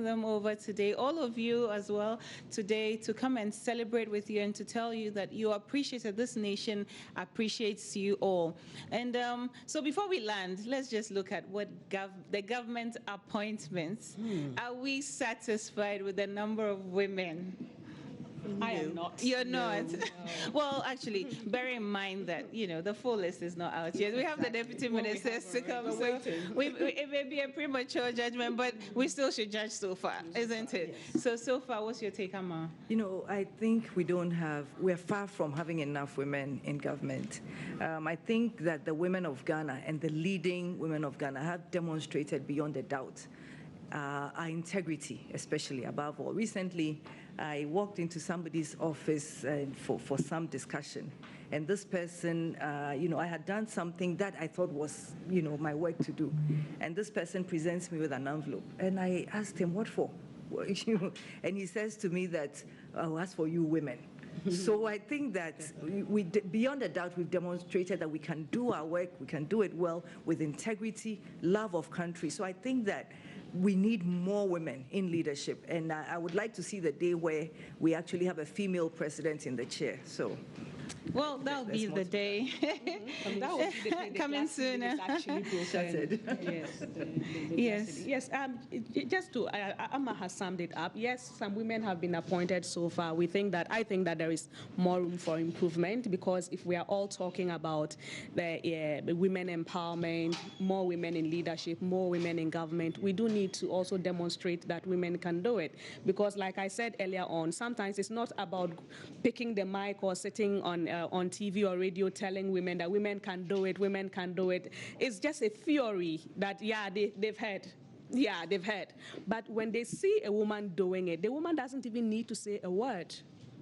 inviting them over today, all of you as well, today to come and celebrate with you and to tell you that you appreciate it. This nation appreciates you all. And so before we land, let's just look at what the government appointments. Are we satisfied with the number of women? I am not. You're not. No. Well, actually, bear in mind that the full list is not out yet. We have the deputy ministers to come, so it may be a premature judgment, but we still should judge so far, isn't it? Yes. So far, what's your take, Amma? I think we're far from having enough women in government. I think that the women of Ghana and the leading women of Ghana have demonstrated beyond a doubt our integrity, especially above all. Recently, I walked into somebody's office for some discussion, and this person, I had done something that I thought was, my work to do, and this person presents me with an envelope, and I asked him, what for? And he says to me that, I'll ask for you women. So I think that beyond a doubt, we've demonstrated that we can do our work, we can do it well, with integrity, love of country. So I think that we need more women in leadership, and I would like to see the day where we actually have a female president in the chair. So, well, that'll be the day. That will be the day. Coming soon. Actually yes. Just to Amma has summed it up. Yes, some women have been appointed so far. I think that there is more room for improvement, because if we are all talking about the women empowerment, more women in leadership, more women in government, we do need to also demonstrate that women can do it. Because like I said earlier on, sometimes it's not about picking the mic or sitting on TV or radio telling women that women can do it, women can do it. It's just a theory that, they've heard. Yeah, they've heard. But when they see a woman doing it, the woman doesn't even need to say a word,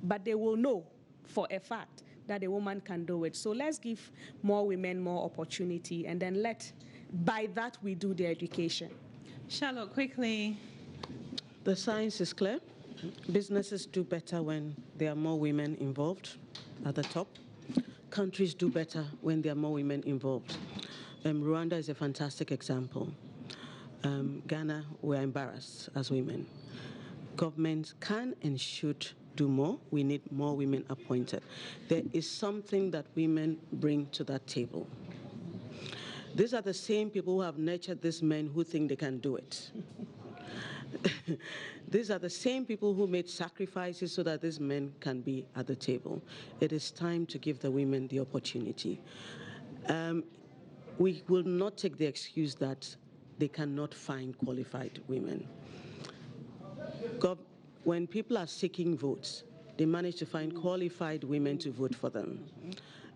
but they will know for a fact that a woman can do it. So let's give more women more opportunity, and then by that we do the education. Charlotte, quickly. The science is clear. Businesses do better when there are more women involved at the top. Countries do better when there are more women involved. Rwanda is a fantastic example. Ghana, we're embarrassed as women. Governments can and should do more. We need more women appointed. There is something that women bring to that table. These are the same people who have nurtured these men who think they can do it. These are the same people who made sacrifices so that these men can be at the table. It is time to give the women the opportunity. We will not take the excuse that they cannot find qualified women. When people are seeking votes, they manage to find qualified women to vote for them.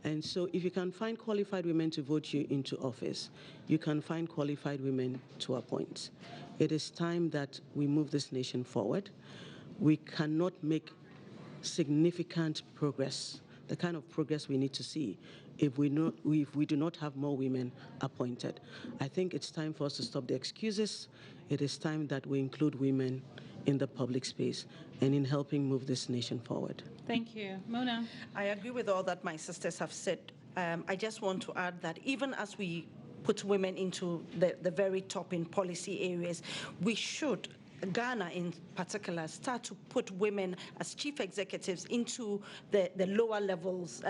And so if you can find qualified women to vote you into office, you can find qualified women to appoint. It is time that we move this nation forward. We cannot make significant progress, the kind of progress we need to see, if we do not have more women appointed. I think it's time for us to stop the excuses. It is time that we include women in the public space and in helping move this nation forward. Thank you. Mona? I agree with all that my sisters have said. I just want to add that even as we put women into the very top in policy areas, we should, Ghana in particular, start to put women as chief executives into the lower levels.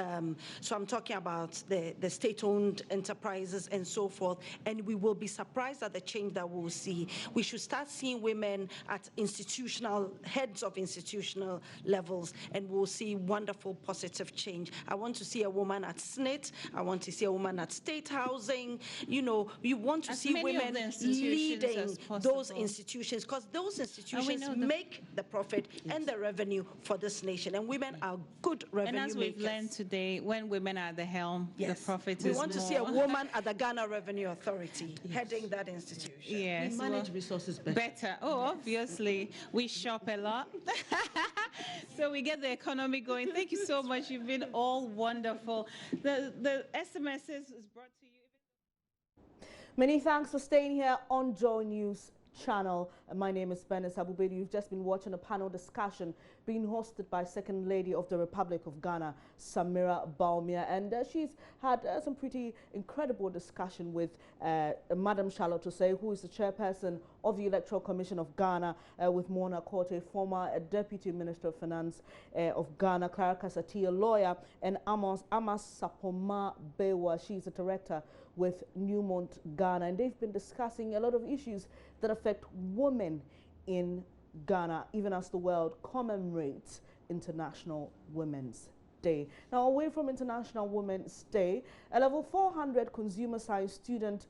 So I'm talking about the state-owned enterprises and so forth, and we will be surprised at the change that we'll see. We should start seeing women at heads of institutional levels, and we'll see wonderful positive change. I want to see a woman at SNIT. I want to see a woman at State Housing. You want to see women leading those institutions, because those institutions make the profit and the revenue for this nation, and women are good revenue makers. And as we've learned today, when women are at the helm, the profit is more. We want to see a woman at the Ghana Revenue Authority heading that institution. Yes, we manage resources better. Oh, obviously. We shop a lot. So we get the economy going. Thank you so much. You've been all wonderful. The SMSs is brought to you. Many thanks for staying here on Joy News. channel. My name is Benes Abubedi. You've just been watching a panel discussion being hosted by Second Lady of the Republic of Ghana, Samira Baumia, and she's had some pretty incredible discussion with Madam Charlotte Osei, who is the chairperson of the Electoral Commission of Ghana, with Mona Korte, former Deputy Minister of Finance of Ghana, Clara Kasati, a lawyer, and Amas Sapoma Bewa. She's a director with Newmont Ghana, and they've been discussing a lot of issues that affect women in Ghana, even as the world commemorates International Women's Day. Now, away from International Women's Day, a level 400 consumer science student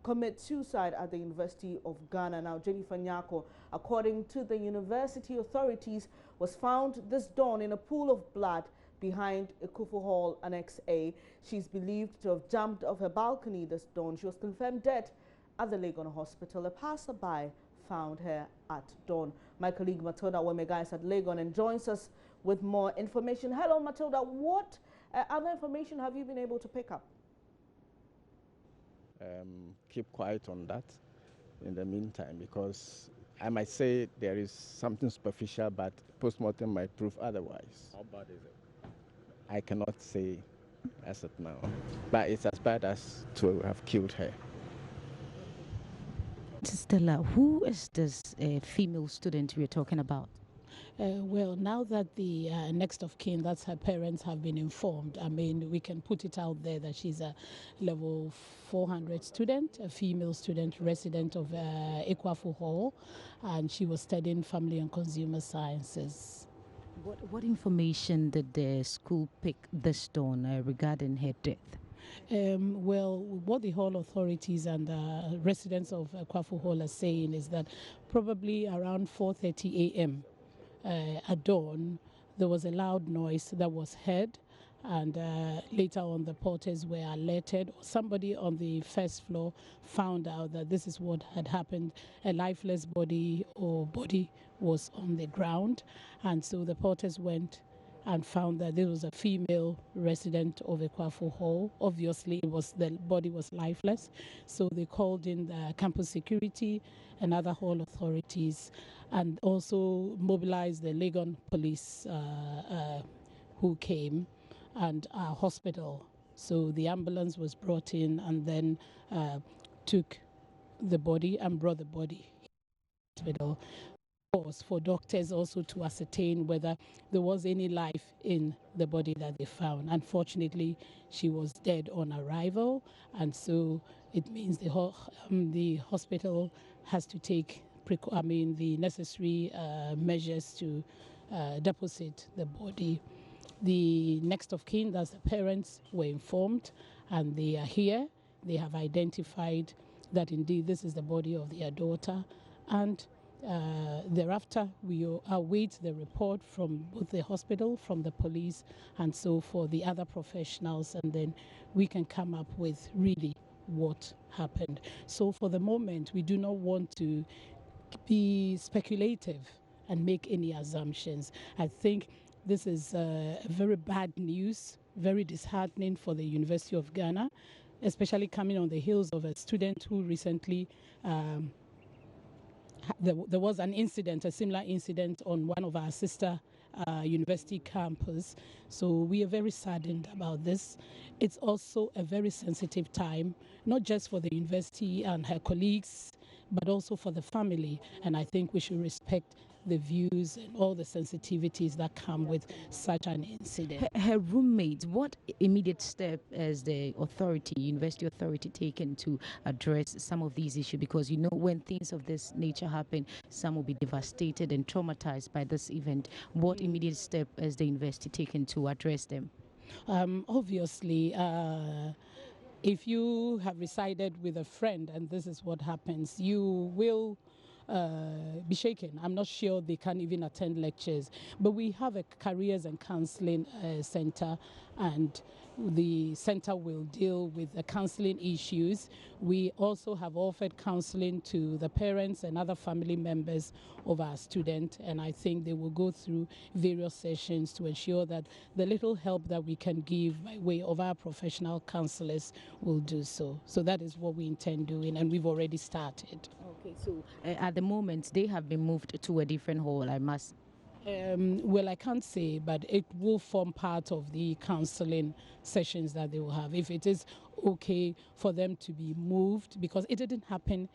commits suicide at the University of Ghana. Now, Jennifer Nyako, according to the university authorities, was found this dawn in a pool of blood behind Ekufu Hall Annex A. She's believed to have jumped off her balcony this dawn. She was confirmed dead at the Legon Hospital. A passerby found her at dawn. My colleague Matilda Wemega is at Legon and joins us with more information. Hello, Matilda. What other information have you been able to pick up? Keep quiet on that in the meantime, because I might say there is something superficial, but postmortem might prove otherwise. How bad is it? I cannot say as of now, but it's as bad as to have killed her. Stella, who is this female student we're talking about? Well, now that the next of kin, that's her parents, have been informed, I mean, we can put it out there that she's a level 400 student, a female student, resident of Ekwafu Hall, and she was studying family and consumer sciences. What information did the school pick this dawn regarding her death? Well, what the hall authorities and residents of Kwafu Hall are saying is that probably around 4:30 a.m. At dawn, there was a loud noise that was heard, and later on the porters were alerted. Somebody on the first floor found out that this is what had happened. A lifeless body was on the ground, and so the porters went and found that this was a female resident of Ekwafu Hall. Obviously, the body was lifeless, so they called in the campus security and other hall authorities, and also mobilized the Legon police who came, and our hospital. So the ambulance was brought in and then took the body and brought the body to the hospital. For doctors also to ascertain whether there was any life in the body that they found. Unfortunately, she was dead on arrival, and so it means the hospital has to take the necessary measures to deposit the body. The next of kin, that's the parents, were informed, and they are here. They have identified that indeed this is the body of their daughter, and thereafter, we await the report from both the hospital, from the police, and so for the other professionals, and then we can come up with really what happened. So for the moment, we do not want to be speculative and make any assumptions. I think this is very bad news, very disheartening for the University of Ghana, especially coming on the heels of a student who recently there was an incident, a similar incident on one of our sister university campus. So we are very saddened about this. It's also a very sensitive time, not just for the university and her colleagues, but also for the family. And I think we should respect the views and all the sensitivities that come with such an incident. Her roommates, what immediate step has the university authority taken to address some of these issues? Because you know, when things of this nature happen, some will be devastated and traumatized by this event. What immediate step has the university taken to address them? Obviously, if you have resided with a friend and this is what happens, you will be shaken. I'm not sure they can even attend lectures, but we have a careers and counseling center, and the center will deal with the counseling issues. We also have offered counseling to the parents and other family members of our student, and I think they will go through various sessions to ensure that the little help that we can give by way of our professional counselors will do so. So that is what we intend doing, and we've already started. Okay. Okay, so at the moment, they have been moved to a different hall, I must. Well, I can't say, but it will form part of the counseling sessions that they will have. If it is okay for them to be moved, because it didn't happen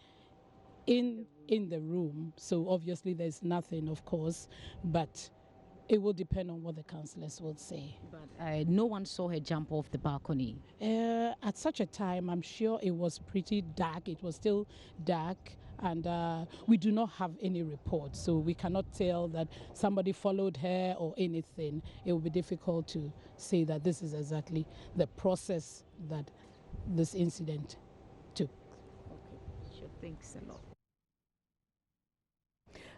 in the room, so obviously there's nothing, of course, but it will depend on what the counselors will say. But no one saw her jump off the balcony. At such a time, I'm sure it was pretty dark. It was still dark, and we do not have any report, so we cannot tell that somebody followed her or anything. It will be difficult to say that this is exactly the process that this incident took. Okay, sure. Thanks a lot.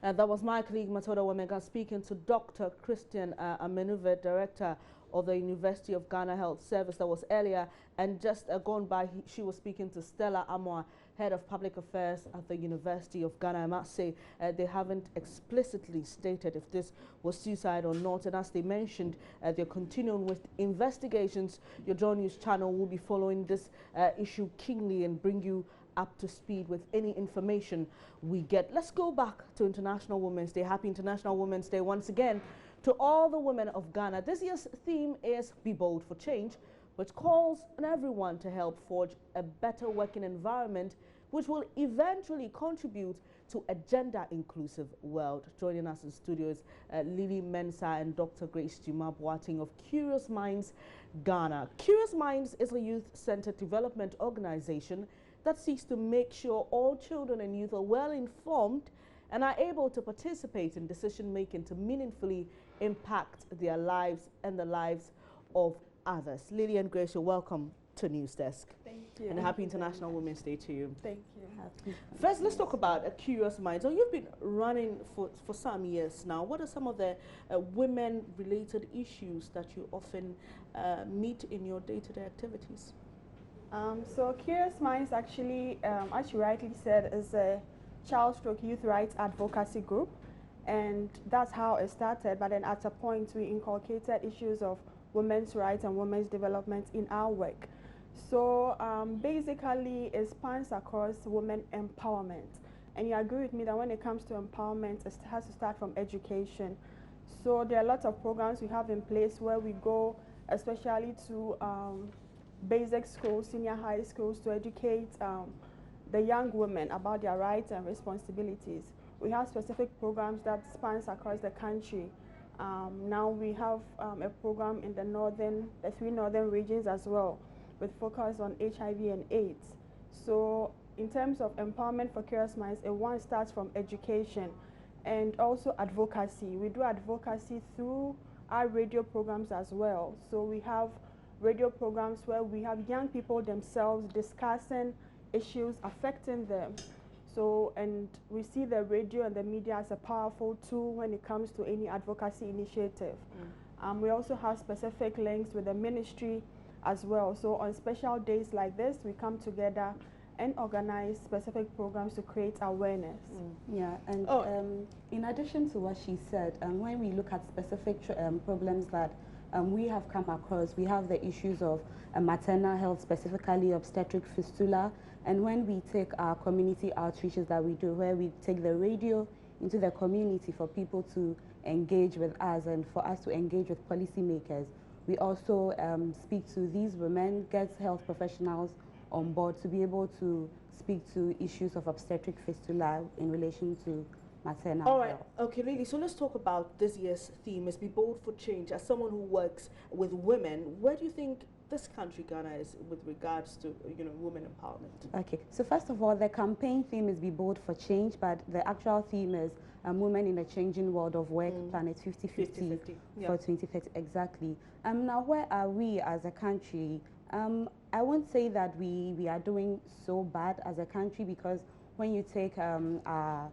That was my colleague Matoda Wemega speaking to Dr. Christian Amenuve, Director of the University of Ghana Health Service. That was earlier, and just gone by, she was speaking to Stella Amoa, Head of Public Affairs at the University of Ghana. I must say they haven't explicitly stated if this was suicide or not, and as they mentioned, they're continuing with investigations. Your Joy News channel will be following this issue keenly and bring you up to speed with any information we get. Let's go back to International Women's Day. Happy International Women's Day once again to all the women of Ghana. This year's theme is Be Bold for Change, which calls on everyone to help forge a better working environment which will eventually contribute to a gender-inclusive world. Joining us in studios, Lily Mensah and Dr. Grace Jima Boateng of Curious Minds Ghana. Curious Minds is a youth-centered development organization that seeks to make sure all children and youth are well informed and are able to participate in decision-making to meaningfully impact their lives and the lives of others. Lily and Grace, you're welcome to News Desk. Thank you. And happy International Women's Day to you. Thank you. First, let's talk about Curious Minds. So you've been running for some years now. What are some of the women-related issues that you often meet in your day-to-day activities? So Curious Minds actually, as you rightly said, is a child/youth rights advocacy group, and that's how it started. But then at a point, we inculcated issues of women's rights and women's development in our work. So basically, it spans across women empowerment. And you agree with me that when it comes to empowerment, it has to start from education. So there are lots of programs we have in place where we go, especially to basic schools, senior high schools, to educate the young women about their rights and responsibilities. We have specific programs that spans across the country. Now we have a program in the 3 northern regions as well, with focus on HIV and AIDS. So in terms of empowerment for Curious Minds, one starts from education and also advocacy. We do advocacy through our radio programs as well. So we have radio programs where we have young people themselves discussing issues affecting them. So, and we see the radio and the media as a powerful tool when it comes to any advocacy initiative. We also have specific links with the ministry as well. So on special days like this, we come together and organize specific programs to create awareness. Yeah, and in addition to what she said, when we look at specific problems that we have come across, we have the issues of maternal health, specifically obstetric fistula, and when we take our community outreaches that we do, where we take the radio into the community for people to engage with us and for us to engage with policymakers, we also speak to these women, get health professionals on board to be able to speak to issues of obstetric fistula in relation to maternal All right, health. okay, Lily, so let's talk about this year's theme is Be Bold for Change. As someone who works with women, where do you think this country, Ghana, is with regards to, women empowerment? Okay, so first of all, the campaign theme is Be Bold for Change, but the actual theme is Women in a Changing World of Work, Planet 50/50 for 2030, exactly. Now, where are we as a country? I won't say that we are doing so bad as a country, because when you take our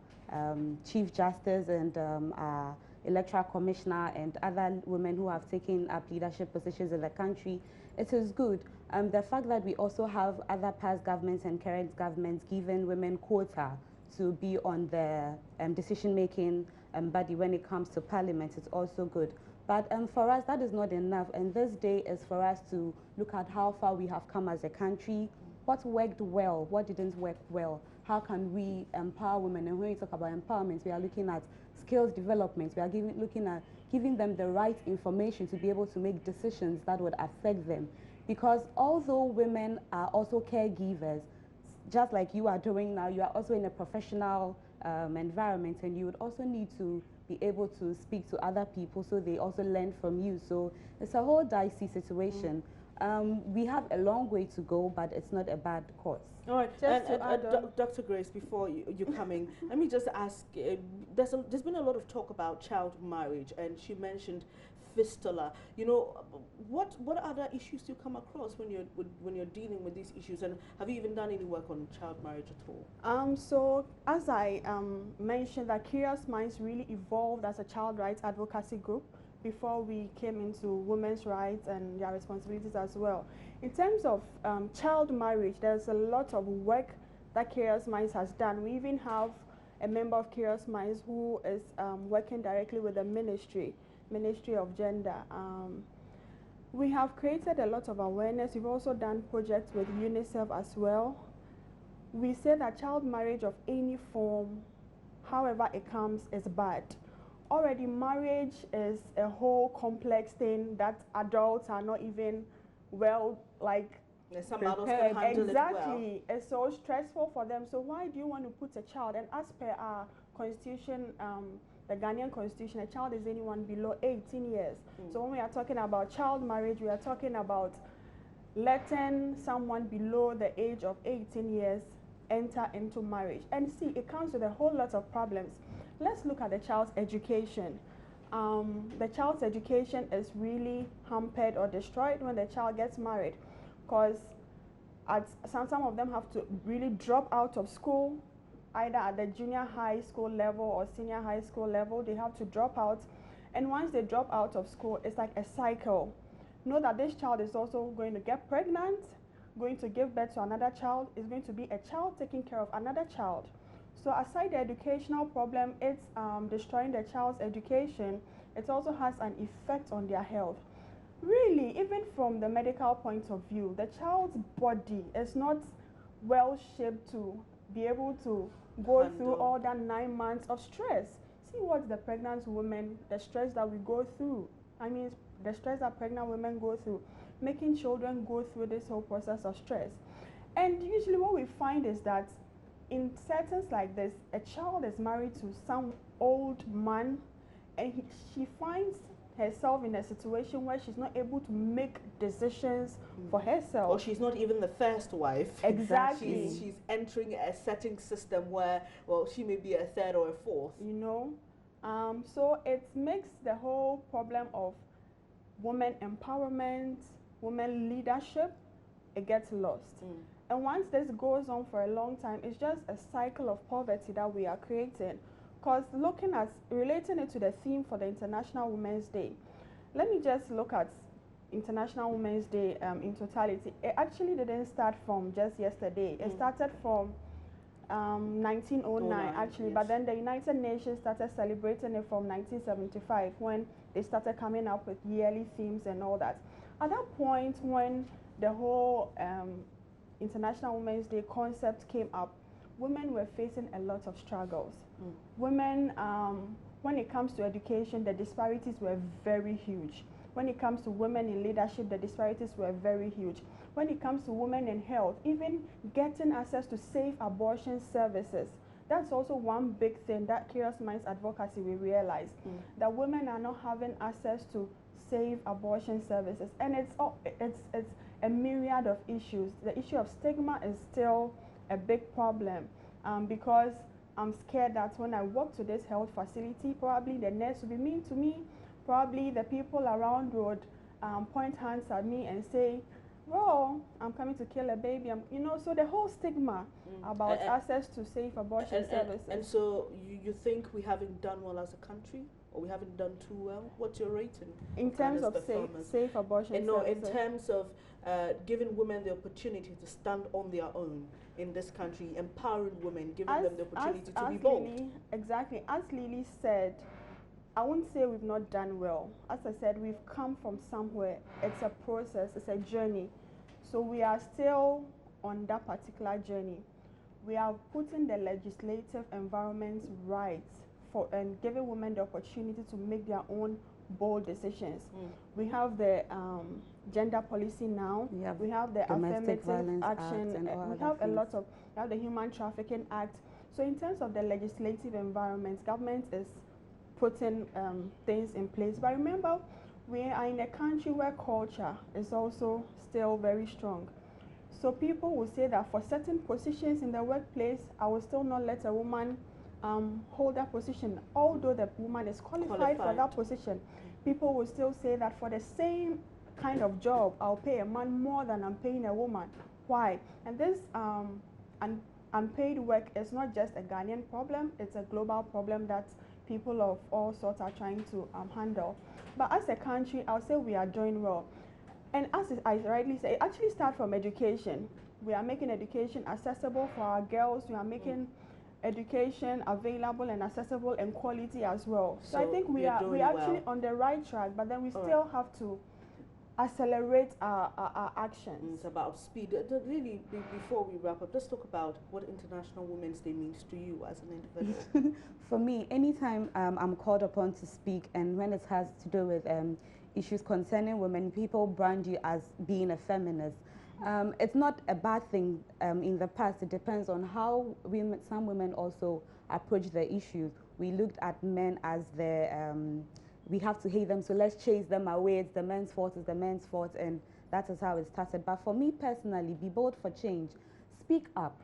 Chief Justice and our Electoral Commissioner and other women who have taken up leadership positions in the country, it is good. The fact that we also have other past governments and current governments giving women quota to be on the decision-making body when it comes to parliament, it's also good. But for us, that is not enough. And this day is for us to look at how far we have come as a country, what worked well, what didn't work well, how can we empower women. And when we talk about empowerment, we are looking at skills development. We are looking at giving them the right information to be able to make decisions that would affect them. Because although women are also caregivers, just like you are doing now, you are also in a professional environment, and you would also need to be able to speak to other people so they also learn from you. So it's a whole dicey situation. We have a long way to go, but it's not a bad cause. All right, Dr. Grace, before you come in, let me just ask, there's been a lot of talk about child marriage, and she mentioned fistula. You know, what other issues do you come across when you're dealing with these issues, and have you even done any work on child marriage at all? So as I mentioned, that Curious Minds really evolved as a child rights advocacy group before we came into women's rights and their responsibilities as well. In terms of child marriage, there's a lot of work that Curious Minds has done. We even have a member of Curious Minds who is working directly with the Ministry of Gender. We have created a lot of awareness. We've also done projects with UNICEF as well. We say that child marriage of any form, however it comes, is bad. Already marriage is a whole complex thing that adults are not even some adults can handle exactly. It well. It's so stressful for them. So why do you want to put a child? And as per our constitution, the Ghanaian constitution, a child is anyone below 18 years. So when we are talking about child marriage, we are talking about letting someone below the age of 18 years enter into marriage. And see, it comes with a whole lot of problems. Let's look at the child's education. The child's education is really hampered or destroyed when the child gets married, because some of them have to really drop out of school, either at the junior high school level or senior high school level. They have to drop out, and once they drop out of school, it's like a cycle. Know that this child is also going to get pregnant, going to give birth to another child, is going to be a child taking care of another child. So aside the educational problem, it's destroying the child's education. It also has an effect on their health. Really, even from the medical point of view, the child's body is not well shaped to be able to go through all that 9 months of stress. See what the pregnant women, the stress that we go through. I mean, the stress that pregnant women go through, making children go through this whole process of stress. And usually what we find is that in settings like this, a child is married to some old man, and she finds herself in a situation where she's not able to make decisions for herself. Or she's not even the first wife. Exactly. She's entering a setting system where, well, she may be a third or a fourth. You know? So it makes the whole problem of women empowerment, women leadership, it gets lost. And once this goes on for a long time, it's just a cycle of poverty that we are creating. Because relating it to the theme for the International Women's Day, let me just look at International Women's Day in totality. It actually didn't start from just yesterday. It started from 1909 actually, yes. But then the United Nations started celebrating it from 1975 when they started coming up with yearly themes and all that. At that point, when the whole International Women's Day concept came up, women were facing a lot of struggles. Women, when it comes to education, the disparities were very huge. When it comes to women in leadership, the disparities were very huge. When it comes to women in health, even getting access to safe abortion services, that's also one big thing that Curious Minds Advocacy we realized, that women are not having access to safe abortion services. And it's a myriad of issues. The issue of stigma is still a big problem because I'm scared that when I walk to this health facility, probably the nurse will be mean to me. Probably the people around would point hands at me and say, well, I'm coming to kill a baby. So the whole stigma about access to safe abortion services. And so you think we haven't done well as a country? Or we haven't done too well? What's your rating? In terms of safe abortion services? No, in terms of giving women the opportunity to stand on their own in this country, empowering women, giving them the opportunity to be bold. Exactly. As Lily said, I wouldn't say we've not done well. As I said, we've come from somewhere. It's a process, it's a journey. So we are still on that particular journey. we are putting the legislative environment right and giving women the opportunity to make their own bold decisions. We have the gender policy now. We have the affirmative action. We have a lot of, we have the Human Trafficking Act. So in terms of the legislative environment, government is putting things in place. But remember, we are in a country where culture is also still very strong. So people will say that for certain positions in the workplace, I will still not let a woman hold that position, although the woman is qualified for that position. People will still say that for the same kind of job, I'll pay a man more than I'm paying a woman. Why? And this unpaid work is not just a Ghanaian problem, it's a global problem that people of all sorts are trying to handle. But as a country, I'll say we are doing well. And as I rightly say, it actually starts from education. We are making education accessible for our girls. We are making education available and accessible and quality as well. So I think we are actually on the right track, but then we still have to accelerate our actions. It's about speed. Really, before we wrap up, let's talk about what International Women's Day means to you as an individual. For me, anytime I'm called upon to speak, and when it has to do with issues concerning women, people brand you as being a feminist. It's not a bad thing in the past. It depends on how some women also approach the issues. We looked at men as we have to hate them, so let's chase them away. It's the men's fault, it's the men's fault, and that is how it started. But for me personally, be bold for change. Speak up.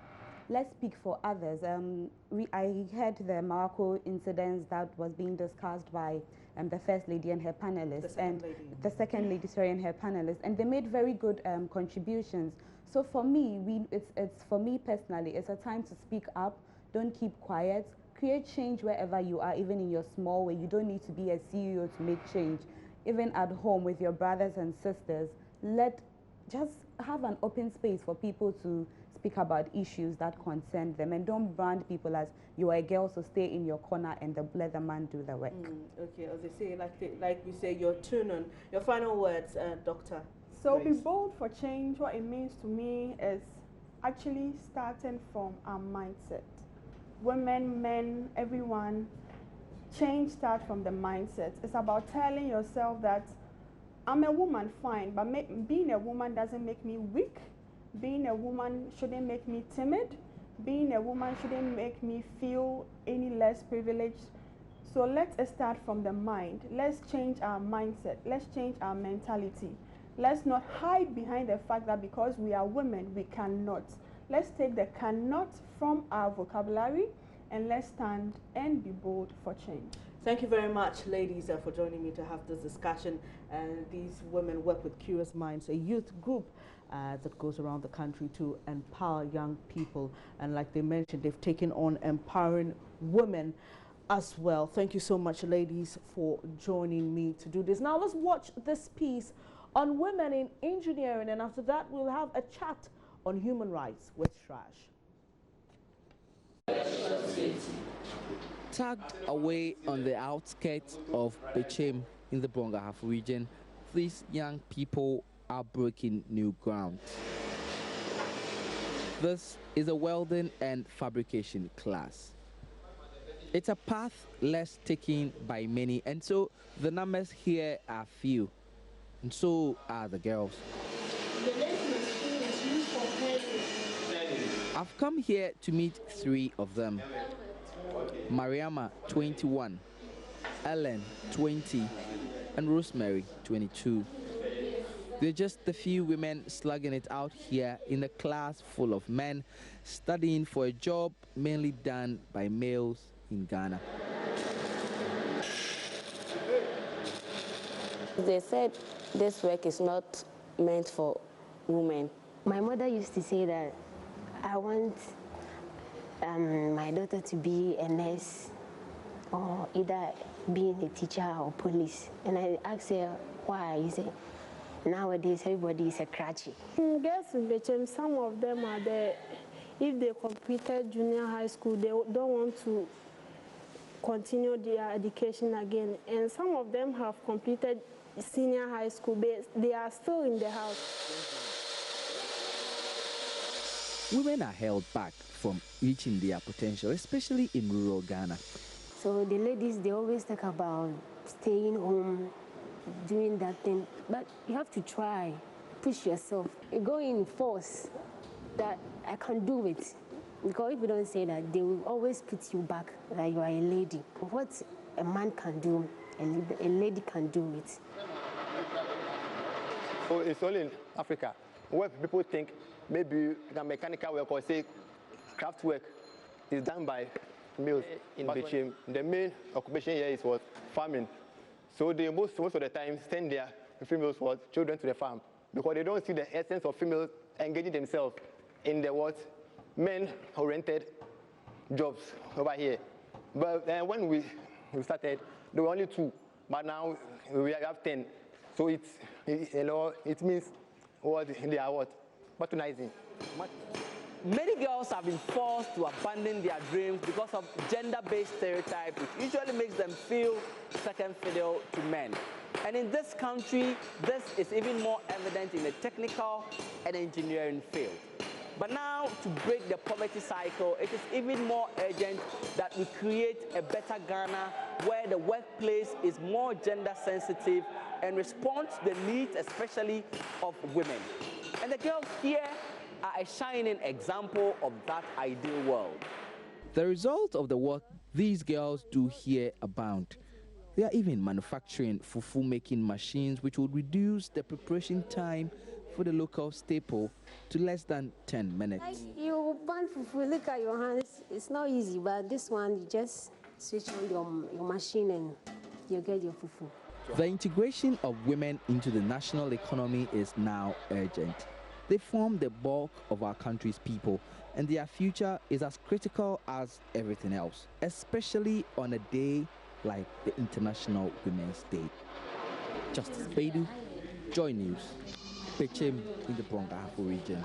Let's speak for others. I heard the Naraku incidents that was being discussed by the First Lady and her panelists, the Second Lady, sorry, and her panelists, and they made very good contributions. So for me, it's for me personally, it's a time to speak up. Don't keep quiet. Create change wherever you are, even in your small way. You don't need to be a CEO to make change. Even at home with your brothers and sisters, just have an open space for people to speak about issues that concern them, and don't brand people as you are a girl, so stay in your corner and let the man do the work. Okay, as they say, like we say, your turn on. Your final words, Dr. So Grace. be bold for change. What it means to me is actually starting from our mindset. Women, men, everyone, change starts from the mindset. It's about telling yourself that I'm a woman, fine, but being a woman doesn't make me weak. Being a woman shouldn't make me timid. Being a woman shouldn't make me feel any less privileged. So let's start from the mind. Let's change our mindset. Let's change our mentality. Let's not hide behind the fact that because we are women, we cannot. Let's take the cannot from our vocabulary and let's stand and be bold for change. Thank you very much, ladies, for joining me to have this discussion. And these women work with Curious Minds, a youth group that goes around the country to empower young people. And like they mentioned, they've taken on empowering women as well. Thank you so much, ladies, for joining me to do this. Now let's watch this piece on women in engineering, and after that we'll have a chat on human rights with Shrash. Tucked away on the outskirts of Bechem in the Brongahaf region, these young people are breaking new ground. This is a welding and fabrication class. It's a path less taken by many, and so the numbers here are few, and so are the girls. I've come here to meet 3 of them. Mariama, 21, Ellen, 20, and Rosemary, 22. They're just the few women slugging it out here in a class full of men studying for a job mainly done by males in Ghana. They said this work is not meant for women. My mother used to say that I want my daughter to be a nurse or either being a teacher or police. And I asked her why. He said, nowadays everybody is a crutchy. Girls in Bechem, some of them are there. If they completed junior high school, they don't want to continue their education again. And some of them have completed senior high school, but they are still in the house. women are held back from reaching their potential, especially in rural Ghana. So the ladies, they always talk about staying home, doing that thing, but you have to try, push yourself. You go in force that I can do it. Because if you don't say that, they will always put you back that you are a lady. What a man can do, a lady can do it. So it's only in Africa where people think maybe the mechanical work or say craft work is done by males in Bichim. The main occupation here is what? Farming. So they most of the time send their females what? Children to the farm because they don't see the essence of females engaging themselves in the what? Men-oriented jobs over here. But when we started, there were only 2, but now we have 10. So it means what they are what? Patronizing. Many girls have been forced to abandon their dreams because of gender-based stereotypes, which usually makes them feel second fiddle to men. And in this country, this is even more evident in the technical and engineering field. But now, to break the poverty cycle, it is even more urgent that we create a better Ghana where the workplace is more gender sensitive and responds to the needs, especially of women. And the girls here are a shining example of that ideal world. The result of the work these girls do here abound. They are even manufacturing fufu-making machines, which would reduce the preparation time for the local staple to less than 10 minutes. You burn fufu, look at your hands. It's not easy, but this one, you just switch on your machine and you get your fufu. The integration of women into the national economy is now urgent. They form the bulk of our country's people, and their future is as critical as everything else, especially on a day like the International Women's Day. Justice Beidou, Joy News, Pechim in the Brong-Ahafo region.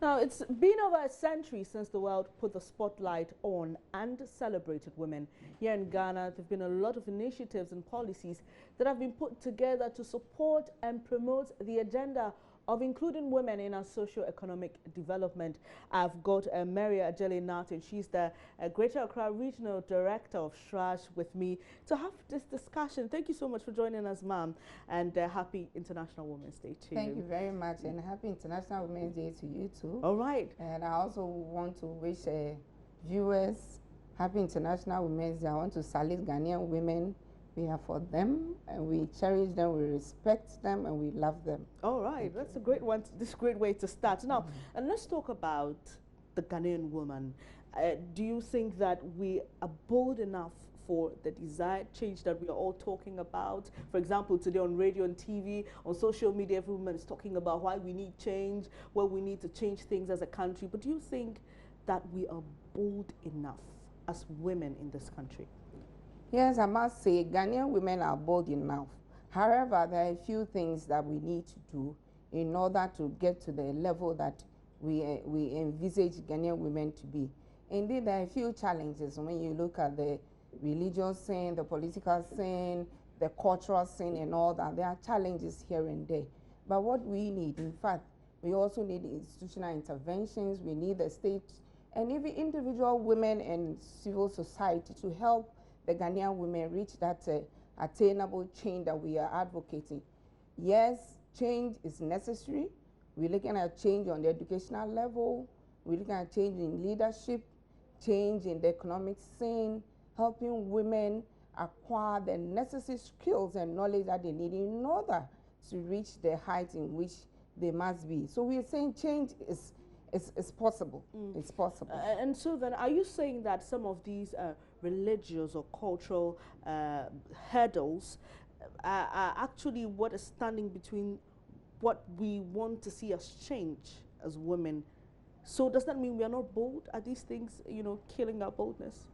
Now, it's been over a century since the world put the spotlight on and celebrated women. Here in Ghana, there have been a lot of initiatives and policies that have been put together to support and promote the agenda of including women in our socio-economic development. I've got Mary Ajele Nartin. She's the Greater Accra Regional Director of SHRASH with me to have this discussion. Thank you so much for joining us, ma'am, and happy International Women's Day to you. Thank you very much, and happy International Women's Day to you too. All right. And I also want to wish viewers happy International Women's Day. I want to salute Ghanaian women. We are for them, and we cherish them, we respect them, and we love them. All right, that's a great one. This great way to start. Now, and let's talk about the Ghanaian woman. Do you think that we are bold enough for the desired change that we are all talking about? For example, today on radio and TV, on social media, everyone is talking about why we need change, where we need to change things as a country. But do you think that we are bold enough as women in this country? Yes, I must say Ghanaian women are bold enough. However, there are a few things that we need to do in order to get to the level that we envisage Ghanaian women to be. Indeed, there are a few challenges when you look at the religious scene, the political scene, the cultural scene and all that. There are challenges here and there. But what we need, in fact, we also need institutional interventions. We need the state and even individual women and civil society to help the Ghanaian women reach that attainable change that we are advocating. Yes, change is necessary. We're looking at change on the educational level. We're looking at change in leadership, change in the economic scene, helping women acquire the necessary skills and knowledge that they need in order to reach the height in which they must be. So we're saying change is possible. It's possible. And so then, are you saying that some of these religious or cultural hurdles are actually what is standing between what we want to see as change as women? So does that mean we are not bold? Are these things, you know, killing our boldness?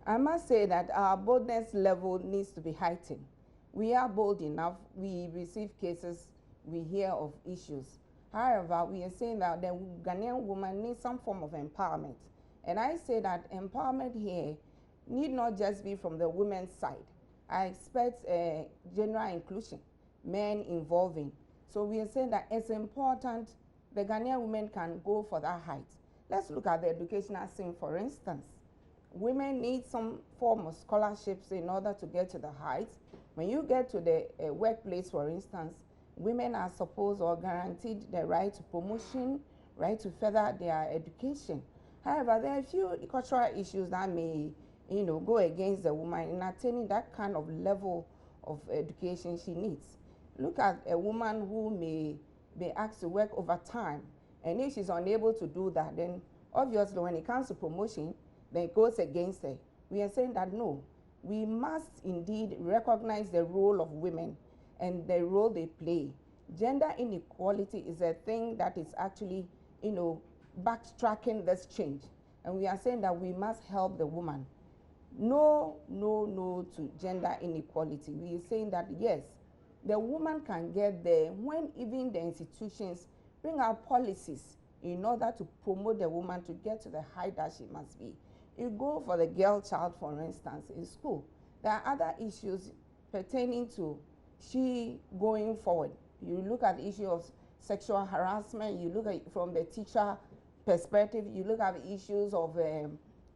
I must say that our boldness level needs to be heightened. We are bold enough. We receive cases, we hear of issues. However, we are saying that the Ghanaian woman needs some form of empowerment. And I say that empowerment here need not just be from the women's side. I expect general inclusion, men involving. So we are saying that it's important the Ghanaian women can go for that height. Let's look at the educational scene, for instance. Women need some form of scholarships in order to get to the heights. When you get to the workplace, for instance, women are supposed or guaranteed the right to promotion, right to further their education. However, there are a few cultural issues that may, go against the woman in attaining that kind of level of education she needs. Look at a woman who may be asked to work overtime, and if she's unable to do that, then obviously when it comes to promotion, then it goes against her. We are saying that no, we must indeed recognize the role of women and the role they play. Gender inequality is a thing that is actually, backtracking this change. And we are saying that we must help the woman. No, no, no to gender inequality. We are saying that yes, the woman can get there when even the institutions bring out policies in order to promote the woman to get to the height that she must be. You go for the girl child, for instance, in school. There are other issues pertaining to she going forward. You look at the issue of sexual harassment, you look at it from the teacher perspective, you look at the issues of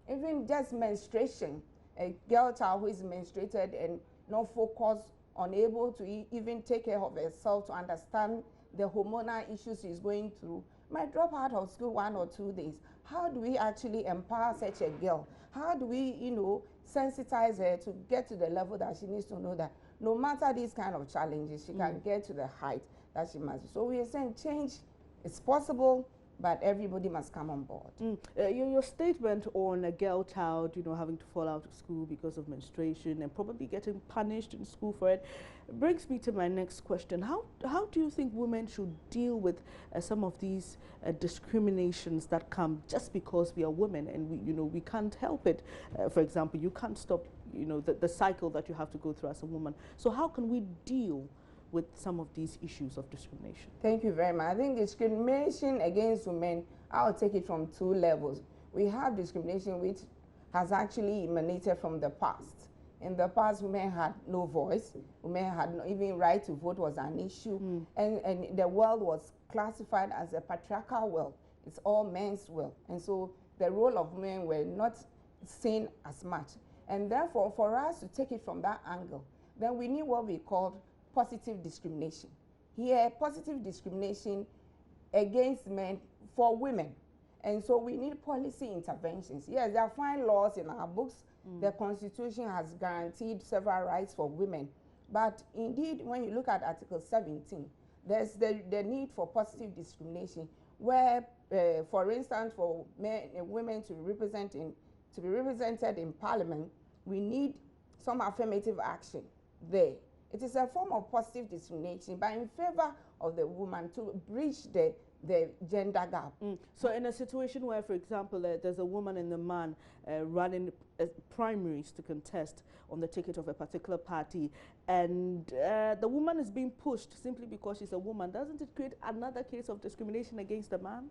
even just menstruation. A girl child who is menstruated and not focused, unable to even take care of herself to understand the hormonal issues she's going through, might drop out of school 1 or 2 days. How do we actually empower such a girl? How do we, sensitize her to get to the level that she needs to know that no matter these kind of challenges, she can get to the height that she must be. So we are saying change is possible, but everybody must come on board. Your statement on a girl child, having to fall out of school because of menstruation and probably getting punished in school for it, brings me to my next question. How do you think women should deal with some of these discriminations that come just because we are women and we can't help it? For example, you can't stop the cycle that you have to go through as a woman. So how can we deal with some of these issues of discrimination? Thank you very much. I think discrimination against women, I'll take it from 2 levels. We have discrimination which has actually emanated from the past. In the past, women had no voice. Women had no even right to vote was an issue. And the world was classified as a patriarchal world. It's all men's world. And so the role of women were not seen as much. And therefore, for us to take it from that angle, then we need what we call positive discrimination. Here, positive discrimination against men for women. And so we need policy interventions. Yes, there are fine laws in our books. The Constitution has guaranteed several rights for women. But indeed, when you look at Article 17, there's the need for positive discrimination where, for instance, for men and women to be represented in Parliament, we need some affirmative action there. It is a form of positive discrimination, but in favor of the woman to bridge the gender gap. So in a situation where, for example, there's a woman and a man running primaries to contest on the ticket of a particular party, and the woman is being pushed simply because she's a woman, doesn't it create another case of discrimination against the man?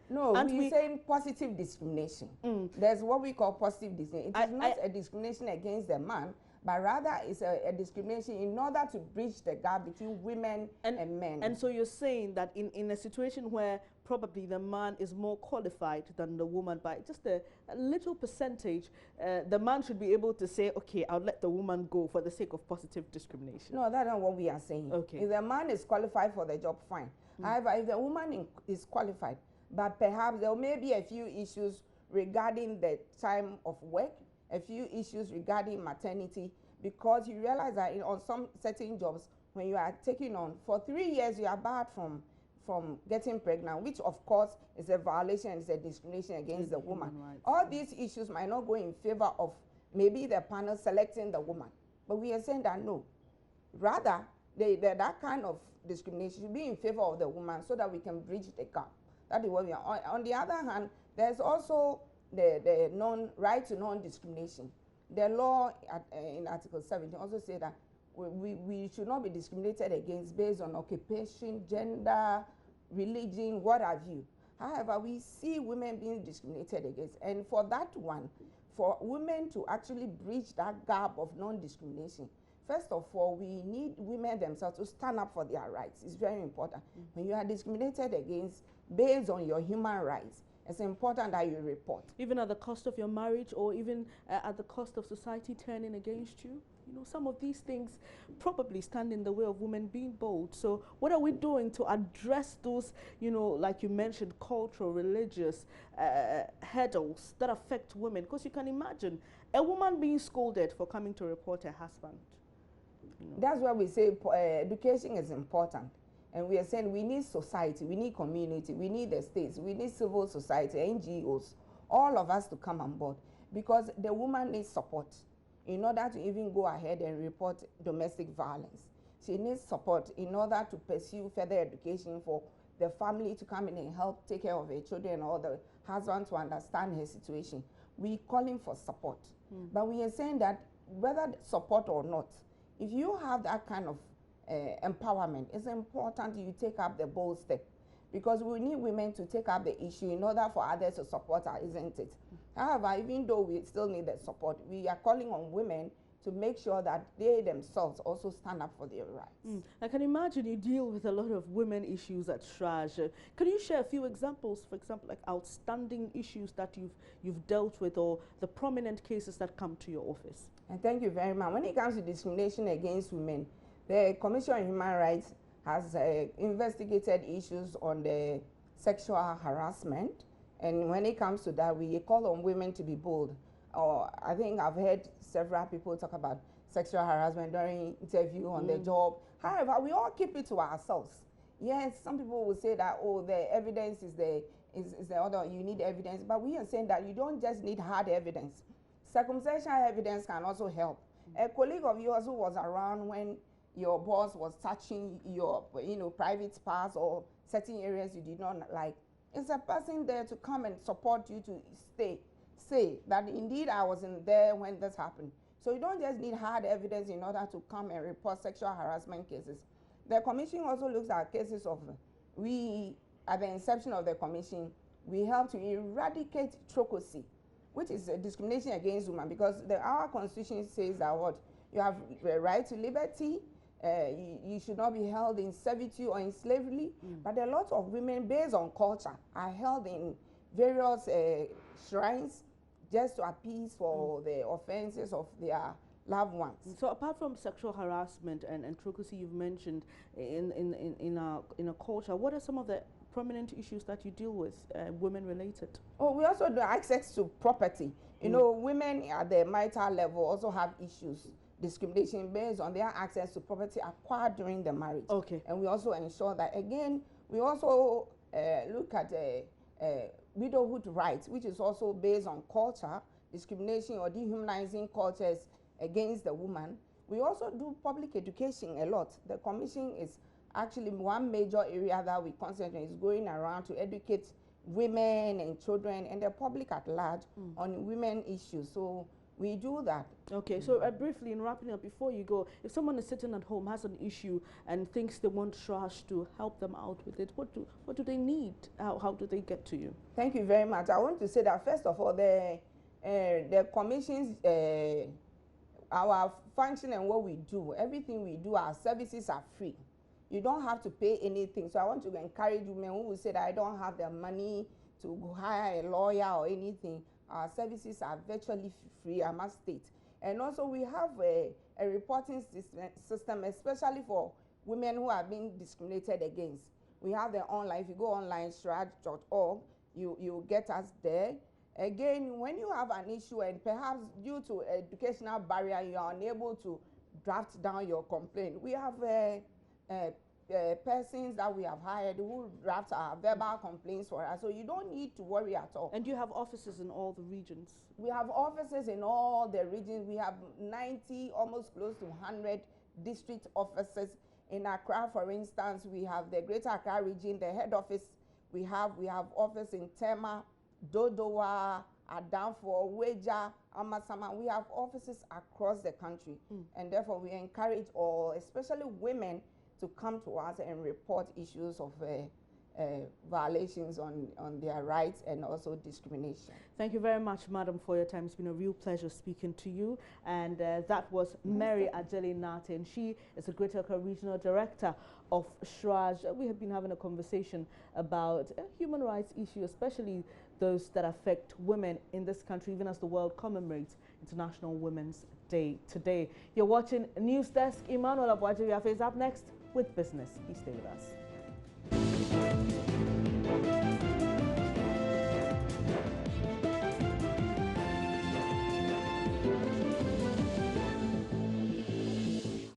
No, we're saying positive discrimination. There's what we call positive discrimination. It is not a discrimination against the man, but rather it's a discrimination in order to bridge the gap between women and men. And so you're saying that in a situation where probably the man is more qualified than the woman by just a little percentage, the man should be able to say, okay, I'll let the woman go for the sake of positive discrimination. No, that's not what we are saying. Okay. If the man is qualified for the job, fine. However, if the woman is qualified, but perhaps there may be a few issues regarding the time of work, a few issues regarding maternity, because you realize that on some certain jobs, when you are taking on, for 3 years, you are barred from getting pregnant, which of course is a violation and is a discrimination against the woman. All these issues might not go in favor of maybe the panel selecting the woman, but we are saying that no. Rather, that kind of discrimination should be in favor of the woman so that we can bridge the gap. That is what we are. On the other hand, there's also the right to non-discrimination. The law in Article 17 also says that we should not be discriminated against based on occupation, gender, religion, what have you. However, we see women being discriminated against. And for that one, for women to actually bridge that gap of non-discrimination, first of all, we need women themselves to stand up for their rights. It's very important. When you are discriminated against based on your human rights, it's important that you report. Even at the cost of your marriage, or even at the cost of society turning against you. You know, some of these things probably stand in the way of women being bold. So what are we doing to address those, you know, like you mentioned, cultural, religious hurdles that affect women? Because you can imagine a woman being scolded for coming to report her husband. You know. That's why we say education is important. And we are saying we need society, we need community, we need the states, we need civil society, NGOs, all of us to come on board, because the woman needs support in order to even go ahead and report domestic violence. She needs support in order to pursue further education, for the family to come in and help take care of her children, or the husband to understand her situation. We're calling for support. But we are saying that whether support or not, if you have that kind of empowerment, it's important you take up the bold step, because we need women to take up the issue in order for others to support her, isn't it? However, even though we still need the support, we are calling on women to make sure that they themselves also stand up for their rights. I can imagine you deal with a lot of women issues at Shraj. Can you share a few examples, for example, like outstanding issues that you've dealt with, or the prominent cases that come to your office? And thank you very much. When it comes to discrimination against women, the Commission on Human Rights has investigated issues on the sexual harassment. And when it comes to that, we call on women to be bold. I think I've heard several people talk about sexual harassment during interview on the job. However, we all keep it to ourselves. Yes, some people will say that, oh, the evidence is the other, you need evidence. But we are saying that you don't just need hard evidence. Circumstantial evidence can also help. A colleague of yours who was around when your boss was touching your, private parts or certain areas you did not like, it's a person there to come and support you to say that indeed I wasn't there when this happened. So you don't just need hard evidence in order to come and report sexual harassment cases. The commission also looks at cases of, at the inception of the commission, we help to eradicate trococy, which is a discrimination against women, because our constitution says that what? You have the right to liberty, you should not be held in servitude or in slavery. But a lot of women, based on culture, are held in various shrines just to appease for the offenses of their loved ones. So apart from sexual harassment and trococy you've mentioned in a culture, what are some of the prominent issues that you deal with, women related? Oh, we also do access to property. You know, women at the marital level also have issues, discrimination based on their access to property acquired during the marriage. Okay. And we also ensure that, again, we also look at widowhood rights, which is also based on culture, discrimination or dehumanizing cultures against the woman. We also do public education a lot. The commission is actually one major area that we concentrate is going around to educate women and children and the public at large on women issues. So we do that. Okay, so briefly, in wrapping up, before you go, if someone is sitting at home, has an issue, and thinks they want Shraj to help them out with it, what do they need? How do they get to you? Thank you very much. I want to say that, first of all, the commission's, our function and what we do, everything we do, our services are free. You don't have to pay anything. So I want to encourage women who will say that I don't have the money to hire a lawyer or anything. Our services are virtually free, I must state. And also we have a reporting system, especially for women who are being discriminated against. We have the online, if you go online, shraj.org, you get us there. Again, when you have an issue and perhaps due to educational barrier, you are unable to draft down your complaint, we have persons that we have hired who draft our verbal complaints for us, so you don't need to worry at all. And you have offices in all the regions? We have offices in all the regions. We have 90, almost close to 100 district offices. In Accra, for instance, we have the Greater Accra region, the head office. We have office in Tema, Dodowa, Adamfo, Weja, Amasama. We have offices across the country. And therefore, we encourage all, especially women, to come to us and report issues of violations on their rights and also discrimination. Thank you very much, Madam, for your time. It's been a real pleasure speaking to you. And that was Mary Ajeli Natin. She is a Greater Accra Regional Director of SHRAJ. We have been having a conversation about human rights issues, especially those that affect women in this country, even as the world commemorates International Women's Day today. You're watching News Desk. Emmanuel Abuajiria is up next with business. Please stay with us.